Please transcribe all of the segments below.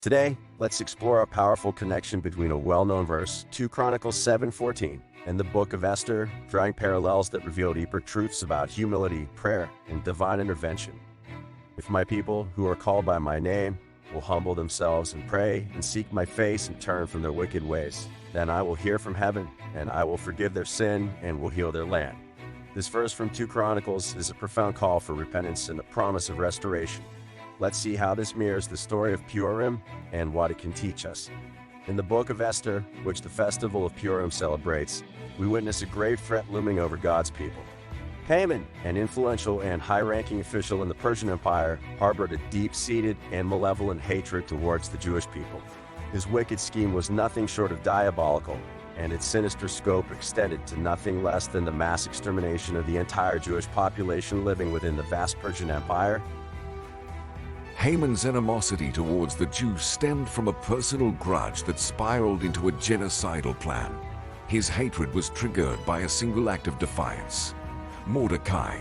Today, let's explore a powerful connection between a well-known verse, 2 Chronicles 7:14, and the Book of Esther, drawing parallels that reveal deeper truths about humility, prayer, and divine intervention. If my people, who are called by my name, will humble themselves and pray and seek my face and turn from their wicked ways, then I will hear from heaven, and I will forgive their sin and will heal their land. This verse from 2 Chronicles is a profound call for repentance and a promise of restoration. Let's see how this mirrors the story of Purim and what it can teach us. In the Book of Esther, which the festival of Purim celebrates, we witness a grave threat looming over God's people. Haman, an influential and high-ranking official in the Persian Empire, harbored a deep-seated and malevolent hatred towards the Jewish people. His wicked scheme was nothing short of diabolical, and its sinister scope extended to nothing less than the mass extermination of the entire Jewish population living within the vast Persian Empire. Haman's animosity towards the Jews stemmed from a personal grudge that spiraled into a genocidal plan. His hatred was triggered by a single act of defiance. Mordecai,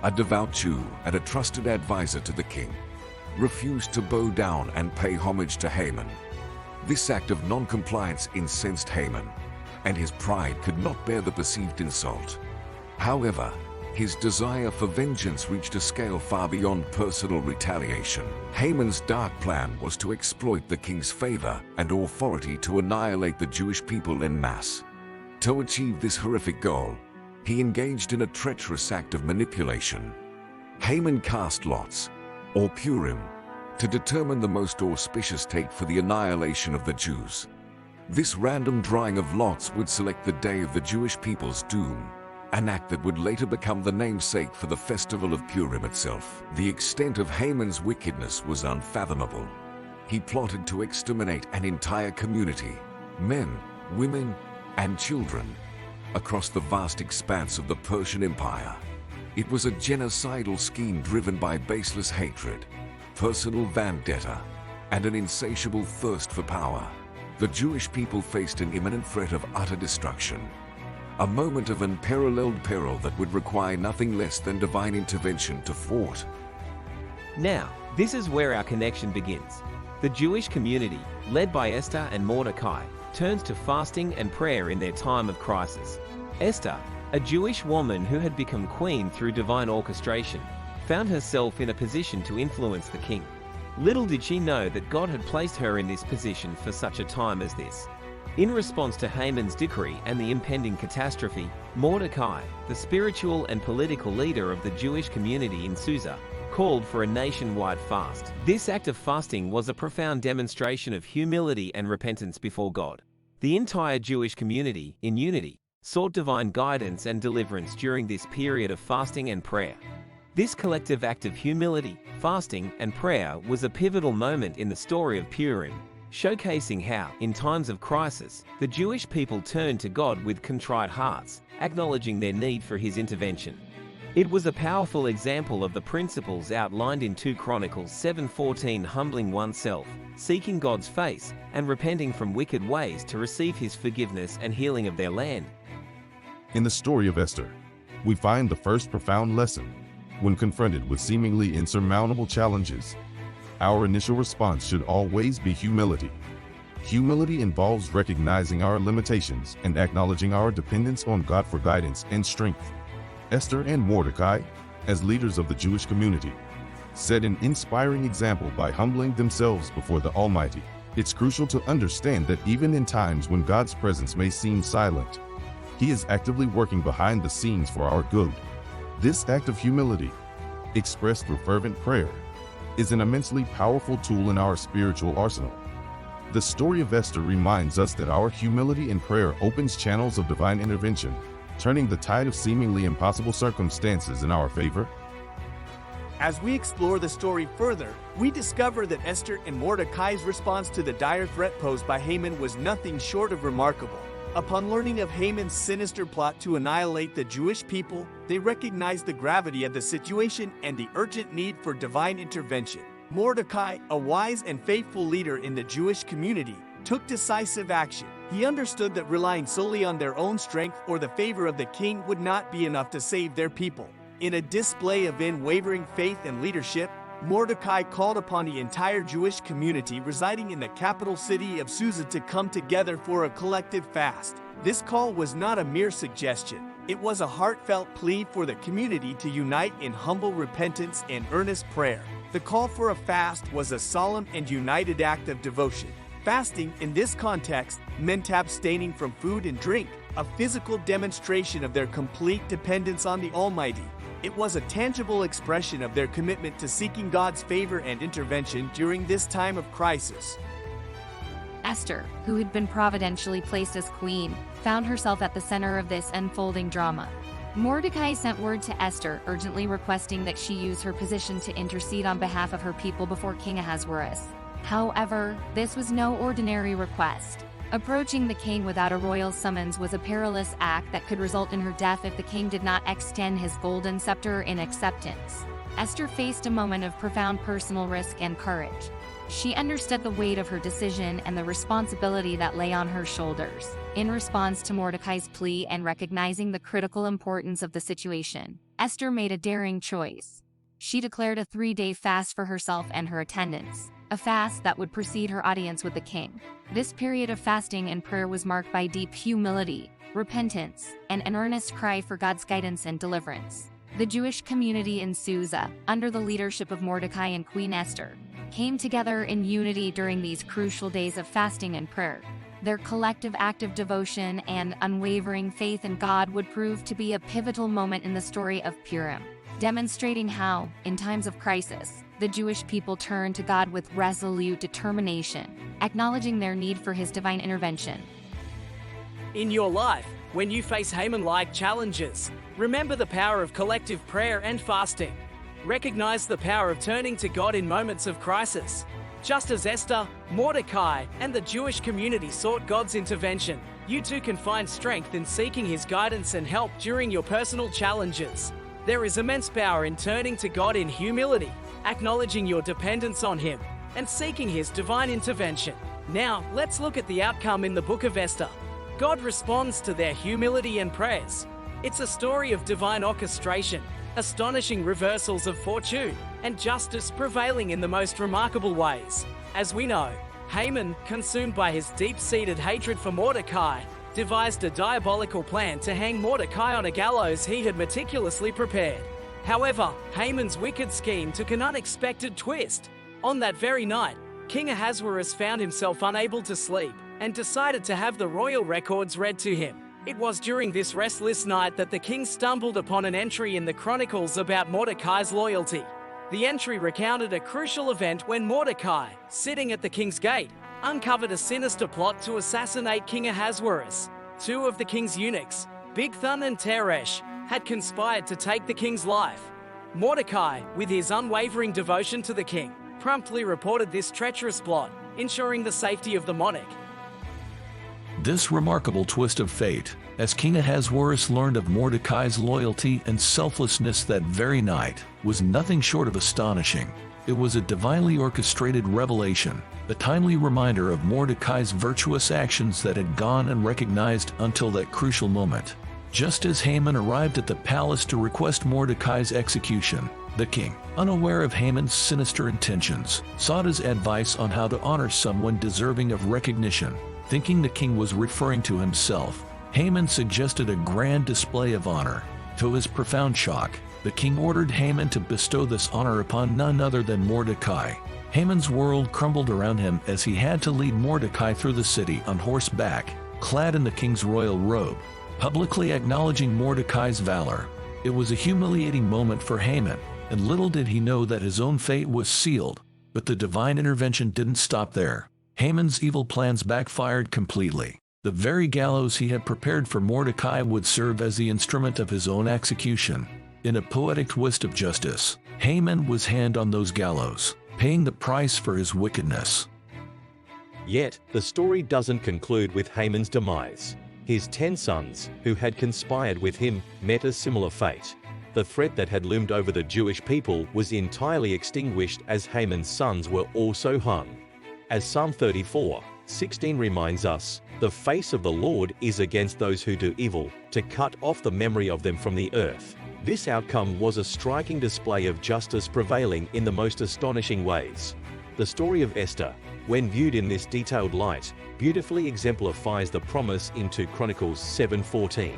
a devout Jew and a trusted advisor to the king, refused to bow down and pay homage to Haman. This act of non-compliance incensed Haman, and his pride could not bear the perceived insult. However, his desire for vengeance reached a scale far beyond personal retaliation. Haman's dark plan was to exploit the king's favor and authority to annihilate the Jewish people en masse. To achieve this horrific goal, he engaged in a treacherous act of manipulation. Haman cast lots, or Purim, to determine the most auspicious date for the annihilation of the Jews. This random drawing of lots would select the day of the Jewish people's doom, an act that would later become the namesake for the festival of Purim itself. The extent of Haman's wickedness was unfathomable. He plotted to exterminate an entire community, men, women, and children, across the vast expanse of the Persian Empire. It was a genocidal scheme driven by baseless hatred, personal vendetta, and an insatiable thirst for power. The Jewish people faced an imminent threat of utter destruction. A moment of unparalleled peril that would require nothing less than divine intervention to thwart. Now, this is where our connection begins. The Jewish community, led by Esther and Mordecai, turns to fasting and prayer in their time of crisis. Esther, a Jewish woman who had become queen through divine orchestration, found herself in a position to influence the king. Little did she know that God had placed her in this position for such a time as this. In response to Haman's decree and the impending catastrophe, Mordecai, the spiritual and political leader of the Jewish community in Susa, called for a nationwide fast. This act of fasting was a profound demonstration of humility and repentance before God. The entire Jewish community, in unity, sought divine guidance and deliverance during this period of fasting and prayer. This collective act of humility, fasting, and prayer was a pivotal moment in the story of Purim, showcasing how, in times of crisis, the Jewish people turned to God with contrite hearts, acknowledging their need for His intervention. It was a powerful example of the principles outlined in 2 Chronicles 7:14, humbling oneself, seeking God's face, and repenting from wicked ways to receive His forgiveness and healing of their land. In the story of Esther, we find the first profound lesson. When confronted with seemingly insurmountable challenges, our initial response should always be humility. Humility involves recognizing our limitations and acknowledging our dependence on God for guidance and strength. Esther and Mordecai, as leaders of the Jewish community, set an inspiring example by humbling themselves before the Almighty. It's crucial to understand that even in times when God's presence may seem silent, He is actively working behind the scenes for our good. This act of humility, expressed through fervent prayer, is an immensely powerful tool in our spiritual arsenal. The story of Esther reminds us that our humility in prayer opens channels of divine intervention, turning the tide of seemingly impossible circumstances in our favor. As we explore the story further, we discover that Esther and Mordecai's response to the dire threat posed by Haman was nothing short of remarkable. Upon learning of Haman's sinister plot to annihilate the Jewish people, they recognized the gravity of the situation and the urgent need for divine intervention. Mordecai, a wise and faithful leader in the Jewish community, took decisive action. He understood that relying solely on their own strength or the favor of the king would not be enough to save their people. In a display of unwavering faith and leadership, Mordecai called upon the entire Jewish community residing in the capital city of Susa to come together for a collective fast. This call was not a mere suggestion. It was a heartfelt plea for the community to unite in humble repentance and earnest prayer. The call for a fast was a solemn and united act of devotion. Fasting, in this context, meant abstaining from food and drink, a physical demonstration of their complete dependence on the Almighty. It was a tangible expression of their commitment to seeking God's favor and intervention during this time of crisis. Esther, who had been providentially placed as queen, found herself at the center of this unfolding drama. Mordecai sent word to Esther, urgently requesting that she use her position to intercede on behalf of her people before King Ahasuerus. However, this was no ordinary request. Approaching the king without a royal summons was a perilous act that could result in her death if the king did not extend his golden scepter in acceptance. Esther faced a moment of profound personal risk and courage. She understood the weight of her decision and the responsibility that lay on her shoulders. In response to Mordecai's plea and recognizing the critical importance of the situation, Esther made a daring choice. She declared a 3-day fast for herself and her attendants, a fast that would precede her audience with the king. This period of fasting and prayer was marked by deep humility, repentance, and an earnest cry for God's guidance and deliverance. The Jewish community in Susa, under the leadership of Mordecai and Queen Esther, came together in unity during these crucial days of fasting and prayer. Their collective act of devotion and unwavering faith in God would prove to be a pivotal moment in the story of Purim, demonstrating how, in times of crisis, the Jewish people turned to God with resolute determination, acknowledging their need for His divine intervention. In your life, when you face Haman-like challenges, remember the power of collective prayer and fasting. Recognize the power of turning to God in moments of crisis. Just as Esther, Mordecai, and the Jewish community sought God's intervention, you too can find strength in seeking His guidance and help during your personal challenges. There is immense power in turning to God in humility, acknowledging your dependence on Him, and seeking His divine intervention. Now, let's look at the outcome in the Book of Esther. God responds to their humility and prayers. It's a story of divine orchestration, astonishing reversals of fortune, and justice prevailing in the most remarkable ways. As we know, Haman, consumed by his deep-seated hatred for Mordecai, devised a diabolical plan to hang Mordecai on a gallows he had meticulously prepared. However, Haman's wicked scheme took an unexpected twist. On that very night, King Ahasuerus found himself unable to sleep and decided to have the royal records read to him. It was during this restless night that the king stumbled upon an entry in the Chronicles about Mordecai's loyalty. The entry recounted a crucial event when Mordecai, sitting at the king's gate, uncovered a sinister plot to assassinate King Ahasuerus. 2 of the king's eunuchs, Bigthan and Teresh, had conspired to take the king's life. Mordecai, with his unwavering devotion to the king, promptly reported this treacherous plot, ensuring the safety of the monarch. This remarkable twist of fate, as King Ahasuerus learned of Mordecai's loyalty and selflessness that very night, was nothing short of astonishing. It was a divinely orchestrated revelation, a timely reminder of Mordecai's virtuous actions that had gone unrecognized until that crucial moment. Just as Haman arrived at the palace to request Mordecai's execution, the king, unaware of Haman's sinister intentions, sought his advice on how to honor someone deserving of recognition. Thinking the king was referring to himself, Haman suggested a grand display of honor. To his profound shock, the king ordered Haman to bestow this honor upon none other than Mordecai. Haman's world crumbled around him as he had to lead Mordecai through the city on horseback, clad in the king's royal robe, publicly acknowledging Mordecai's valor. It was a humiliating moment for Haman, and little did he know that his own fate was sealed. But the divine intervention didn't stop there. Haman's evil plans backfired completely. The very gallows he had prepared for Mordecai would serve as the instrument of his own execution. In a poetic twist of justice, Haman was hanged on those gallows, paying the price for his wickedness. Yet, the story doesn't conclude with Haman's demise. His 10 sons, who had conspired with him, met a similar fate. The threat that had loomed over the Jewish people was entirely extinguished as Haman's sons were also hung. As Psalm 34:16 reminds us, the face of the Lord is against those who do evil, to cut off the memory of them from the earth. This outcome was a striking display of justice prevailing in the most astonishing ways. The story of Esther, when viewed in this detailed light, beautifully exemplifies the promise in 2 Chronicles 7:14.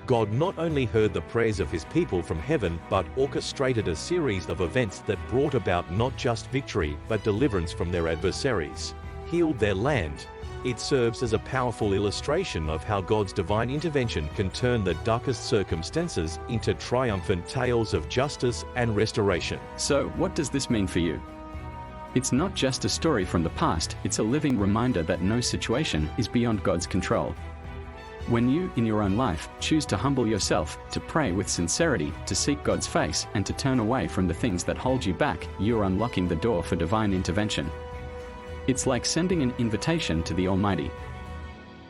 God not only heard the prayers of his people from heaven, but orchestrated a series of events that brought about not just victory, but deliverance from their adversaries, healed their land. It serves as a powerful illustration of how God's divine intervention can turn the darkest circumstances into triumphant tales of justice and restoration. So, what does this mean for you? It's not just a story from the past, it's a living reminder that no situation is beyond God's control. When you, in your own life, choose to humble yourself, to pray with sincerity, to seek God's face, and to turn away from the things that hold you back, you're unlocking the door for divine intervention. It's like sending an invitation to the Almighty.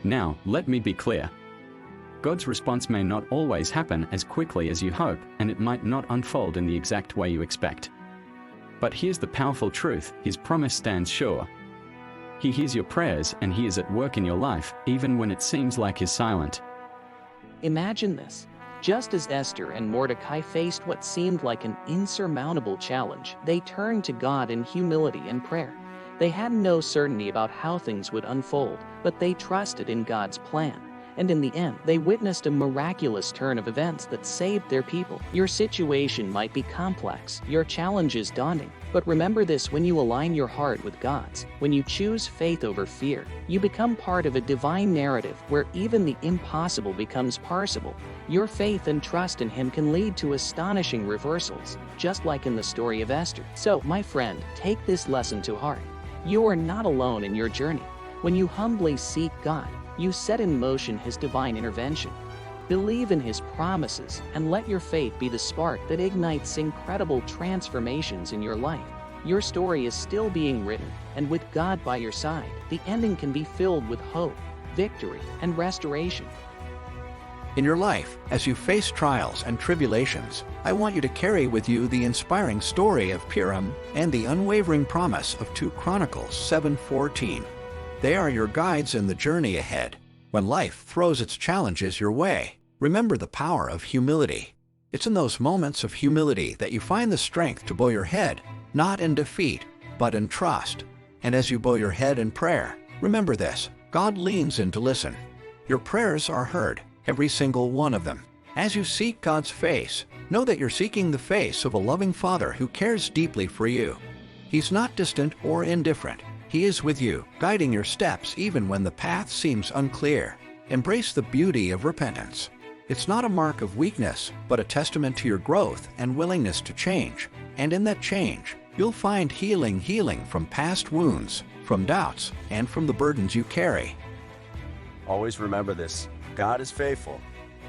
Now, let me be clear. God's response may not always happen as quickly as you hope, and it might not unfold in the exact way you expect. But here's the powerful truth: His promise stands sure. He hears your prayers, and He is at work in your life, even when it seems like He's silent. Imagine this. Just as Esther and Mordecai faced what seemed like an insurmountable challenge, they turned to God in humility and prayer. They had no certainty about how things would unfold, but they trusted in God's plan. And in the end, they witnessed a miraculous turn of events that saved their people. Your situation might be complex, your challenges daunting, but remember this: when you align your heart with God's, when you choose faith over fear, you become part of a divine narrative where even the impossible becomes possible. Your faith and trust in Him can lead to astonishing reversals, just like in the story of Esther. So, my friend, take this lesson to heart. You are not alone in your journey. When you humbly seek God, you set in motion His divine intervention. Believe in His promises and let your faith be the spark that ignites incredible transformations in your life. Your story is still being written, and with God by your side, the ending can be filled with hope, victory, and restoration. In your life, as you face trials and tribulations, I want you to carry with you the inspiring story of Purim and the unwavering promise of 2 Chronicles 7:14. They are your guides in the journey ahead. When life throws its challenges your way, remember the power of humility. It's in those moments of humility that you find the strength to bow your head, not in defeat, but in trust. And as you bow your head in prayer, remember this: God leans in to listen. Your prayers are heard, every single one of them. As you seek God's face, know that you're seeking the face of a loving Father who cares deeply for you. He's not distant or indifferent. He is with you, guiding your steps even when the path seems unclear. Embrace the beauty of repentance. It's not a mark of weakness, but a testament to your growth and willingness to change. And in that change, you'll find healing from past wounds, from doubts, and from the burdens you carry. Always remember this: God is faithful.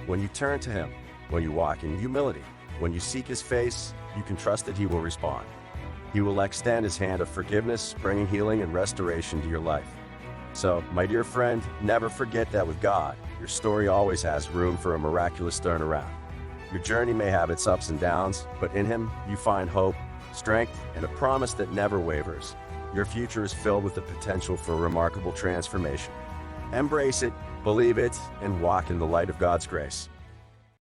When you turn to Him, when you walk in humility, when you seek His face, you can trust that He will respond. He will extend His hand of forgiveness, bringing healing and restoration to your life. So, my dear friend, never forget that with God, your story always has room for a miraculous turnaround. Your journey may have its ups and downs, but in Him, you find hope, strength, and a promise that never wavers. Your future is filled with the potential for remarkable transformation. Embrace it, believe it, and walk in the light of God's grace.